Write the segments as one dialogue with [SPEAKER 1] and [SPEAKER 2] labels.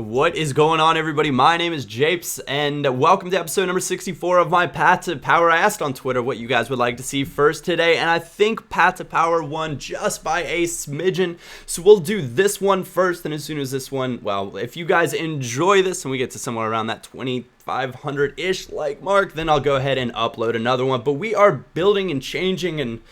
[SPEAKER 1] What is going on, everybody? My name is Japes, and welcome to episode number 64 of my Path to Power. I asked on Twitter what you guys would like to see first today, and I think Path to Power won just by a smidgen, so we'll do this one first, and as soon as this one, well, if you guys enjoy this and we get to somewhere around that 2,500-ish like mark, then I'll go ahead and upload another one. But we are building and changing, and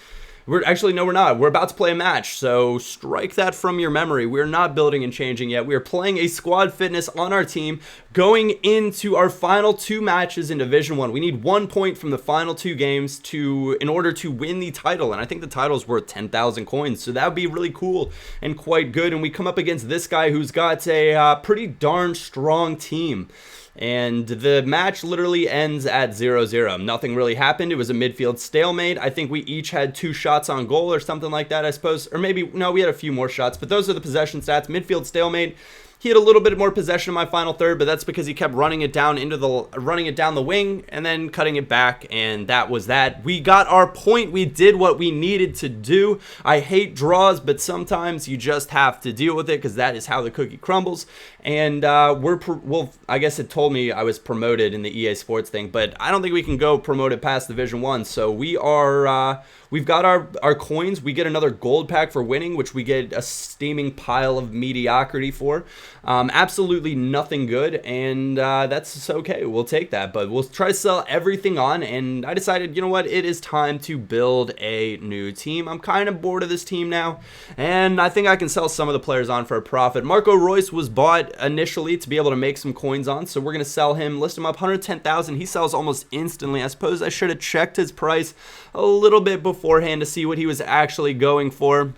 [SPEAKER 1] we're not. We're about to play a match, so strike that from your memory. We're not building and changing yet. We are playing a squad fitness on our team going into our final two matches in Division 1. We need 1 point from the final two games in order to win the title, and I think the title's worth 10,000 coins, so that would be really cool and quite good. And we come up against this guy who's got a pretty darn strong team. And the match literally ends at 0-0. Nothing really happened. It was a midfield stalemate. I think we each had 2 shots on goal or something like that, I suppose. Or maybe, no, we had a few more shots. But those are the possession stats. Midfield stalemate. He had a little bit more possession in my final third, but that's because he kept running it down the wing and then cutting it back, and that was that. We got our point. We did what we needed to do. I hate draws, but sometimes you just have to deal with it because that is how the cookie crumbles. And I guess it told me I was promoted in the EA Sports thing, but I don't think we can go promoted past Division 1. So we are we've got our coins. We get another gold pack for winning, which we get a steaming pile of mediocrity for. Absolutely nothing good, and that's okay. We'll take that, but we'll try to sell everything on. And I decided, you know what, it is time to build a new team. I'm kind of bored of this team now, and I think I can sell some of the players on for a profit. Marco Reus was bought initially to be able to make some coins on, so we're going to sell him, list him up 110,000. He sells almost instantly. I suppose I should have checked his price a little bit beforehand to see what he was actually going for.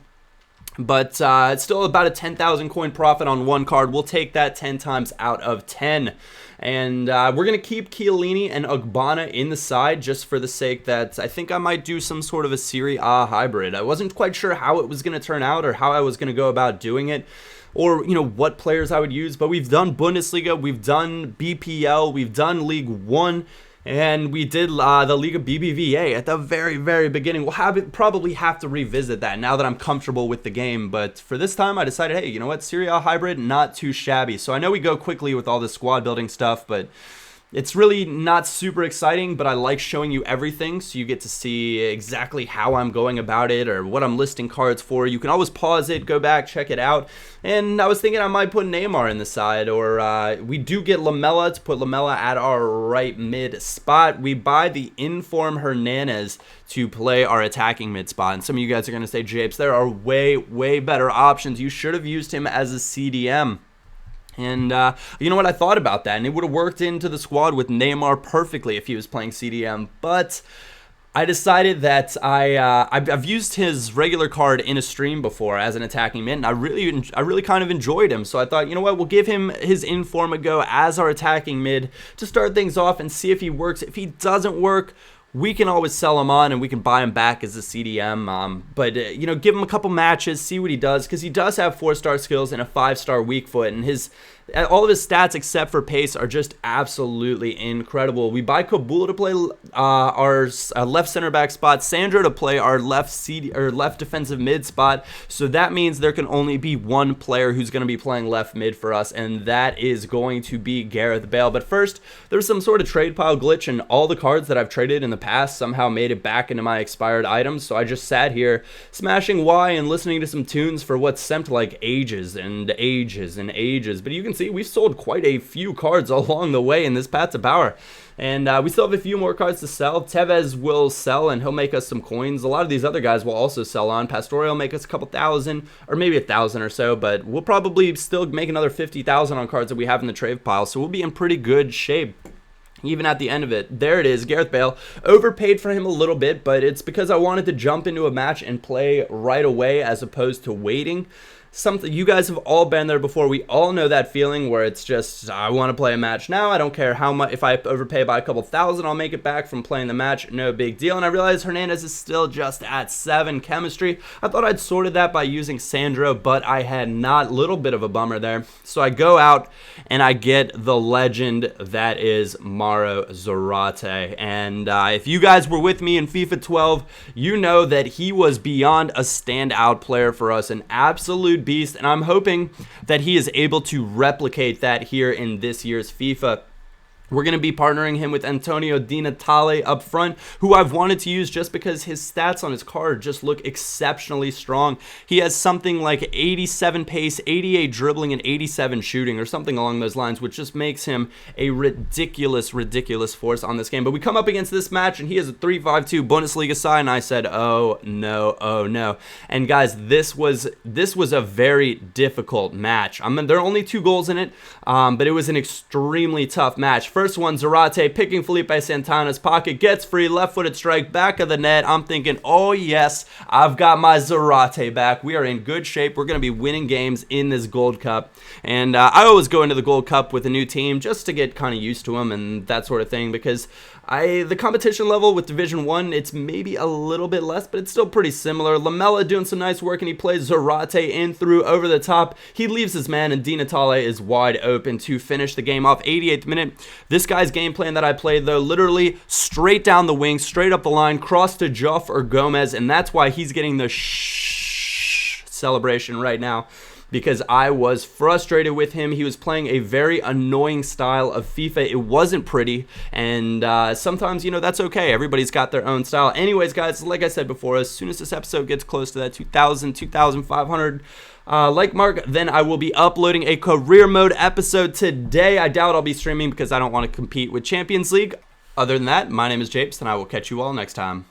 [SPEAKER 1] But it's still about a 10,000 coin profit on one card. We'll take that 10 times out of 10. And we're going to keep Chiellini and Ogbonna in the side just for the sake that I think I might do some sort of a Serie A hybrid. I wasn't quite sure how it was going to turn out or how I was going to go about doing it, or what players I would use. But we've done Bundesliga, we've done BPL, we've done League 1, and we did the Liga BBVA at the very, very beginning. We'll probably have to revisit that now that I'm comfortable with the game. But for this time, I decided, hey, you know what? Serie A hybrid, not too shabby. So I know we go quickly with all this squad building stuff, but it's really not super exciting, but I like showing you everything so you get to see exactly how I'm going about it or what I'm listing cards for. You can always pause it, go back, check it out. And I was thinking I might put Neymar in the side, or we do get Lamela to put Lamela at our right mid spot. We buy the Inform Hernandez to play our attacking mid spot. And some of you guys are going to say, Japes, there are way, way better options. You should have used him as a CDM. And you know what, I thought about that, and it would have worked into the squad with Neymar perfectly if he was playing CDM, but I decided that I've used his regular card in a stream before as an attacking mid, and I really kind of enjoyed him. So I thought, you know what, we'll give him his Inform a go as our attacking mid to start things off and see if he works. If he doesn't work, we can always sell him on and we can buy him back as a CDM. But give him a couple matches, see what he does, because he does have 4-star skills and a 5-star weak foot, and all of his stats except for pace are just absolutely incredible. We buy Kabula to play our left center back spot, Sandro to play our left defensive mid spot. So that means there can only be one player who's going to be playing left mid for us, and that is going to be Gareth Bale. But first, there's some sort of trade pile glitch, and all the cards that I've traded in the past somehow made it back into my expired items. So I just sat here smashing Y and listening to some tunes for what seemed like ages and ages and ages. But you can see we've sold quite a few cards along the way in this Path to Power. And we still have a few more cards to sell. Tevez will sell, and he'll make us some coins. A lot of these other guys will also sell on. Pastore will make us a couple thousand, or maybe 1,000 or so, but we'll probably still make another 50,000 on cards that we have in the trade pile. So we'll be in pretty good shape even at the end of it. There it is, Gareth Bale. Overpaid for him a little bit, but it's because I wanted to jump into a match and play right away as opposed to waiting. Something you guys have all been there before. We all know that feeling where it's just, I want to play a match now. I don't care how much. If I overpay by a couple thousand, I'll make it back from playing the match. No big deal. And I realize Hernandez is still just at 7 chemistry. I thought I'd sorted that by using Sandro, but I had not. Little bit of a bummer there. So I go out and I get the legend that is Mauro Zarate. And if you guys were with me in FIFA 12, you know that he was beyond a standout player for us. An absolute absolute beast, and I'm hoping that he is able to replicate that here in this year's FIFA. We're going to be partnering him with Antonio Di Natale up front, who I've wanted to use just because his stats on his card just look exceptionally strong. He has something like 87 pace, 88 dribbling, and 87 shooting, or something along those lines, which just makes him a ridiculous force on this game. But we come up against this match, and he has a 3-5-2 Bundesliga side, and I said, oh no, oh no. And guys, this was a very difficult match. I mean, there are only 2 goals in it, but it was an extremely tough match. First one, Zarate picking Felipe Santana's pocket, gets free, left-footed strike, back of the net. I'm thinking, oh yes, I've got my Zarate back. We are in good shape. We're going to be winning games in this Gold Cup. And I always go into the Gold Cup with a new team just to get kind of used to them and that sort of thing, because the competition level with Division 1, it's maybe a little bit less, but it's still pretty similar. Lamela doing some nice work, and he plays Zarate in through over the top. He leaves his man, and Di Natale is wide open to finish the game off. 88th minute. This guy's game plan that I played, though, literally straight down the wing, straight up the line, cross to Joff or Gomez, and that's why he's getting the celebration right now, because I was frustrated with him. He was playing a very annoying style of FIFA. It wasn't pretty, and sometimes, that's okay. Everybody's got their own style. Anyways, guys, like I said before, as soon as this episode gets close to that 2,500 like mark, then I will be uploading a career mode episode today. I doubt I'll be streaming because I don't want to compete with Champions League. Other than that, my name is Japes, and I will catch you all next time.